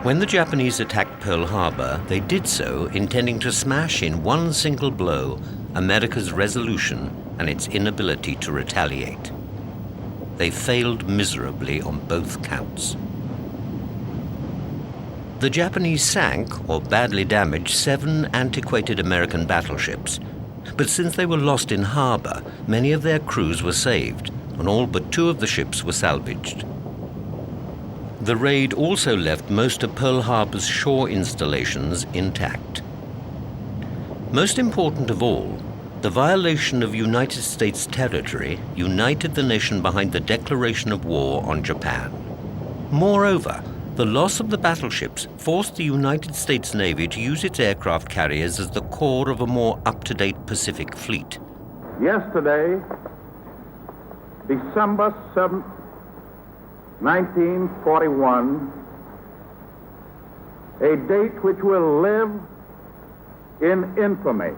When the Japanese attacked Pearl Harbor, they did so intending to smash in one single blow America's resolution and its inability to retaliate. They failed miserably on both counts. The Japanese sank, or badly damaged, 7 antiquated American battleships. But since they were lost in harbor, many of their crews were saved, and all but 2 of the ships were salvaged. The raid also left most of Pearl Harbor's shore installations intact. Most important of all, the violation of United States territory united the nation behind the declaration of war on Japan. Moreover, the loss of the battleships forced the United States Navy to use its aircraft carriers as the core of a more up-to-date Pacific fleet. Yesterday, December 7th, 1941, a date which will live in infamy.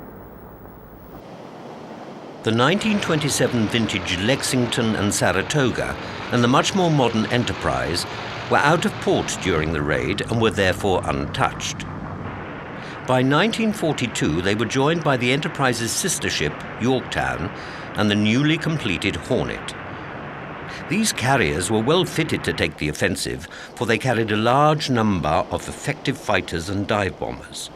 The 1927 vintage Lexington and Saratoga and the much more modern Enterprise were out of port during the raid and were therefore untouched. By 1942, they were joined by the Enterprise's sister ship, Yorktown, and the newly completed Hornet. These carriers were well fitted to take the offensive, for they carried a large number of effective fighters and dive bombers.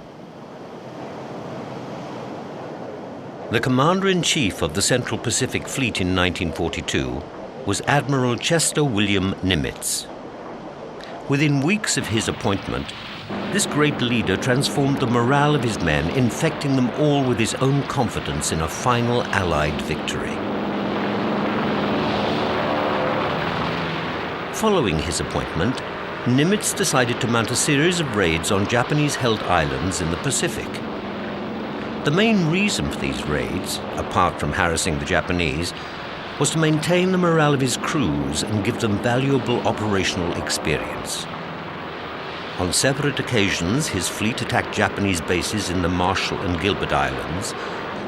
The commander-in-chief of the Central Pacific Fleet in 1942 was Admiral Chester William Nimitz. Within weeks of his appointment, this great leader transformed the morale of his men, infecting them all with his own confidence in a final Allied victory. Following his appointment, Nimitz decided to mount a series of raids on Japanese-held islands in the Pacific. The main reason for these raids, apart from harassing the Japanese, was to maintain the morale of his crews and give them valuable operational experience. On separate occasions, his fleet attacked Japanese bases in the Marshall and Gilbert Islands.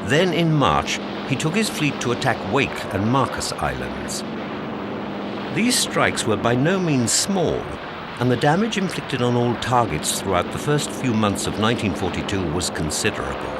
Then in March, he took his fleet to attack Wake and Marcus Islands. These strikes were by no means small, and the damage inflicted on all targets throughout the first few months of 1942 was considerable.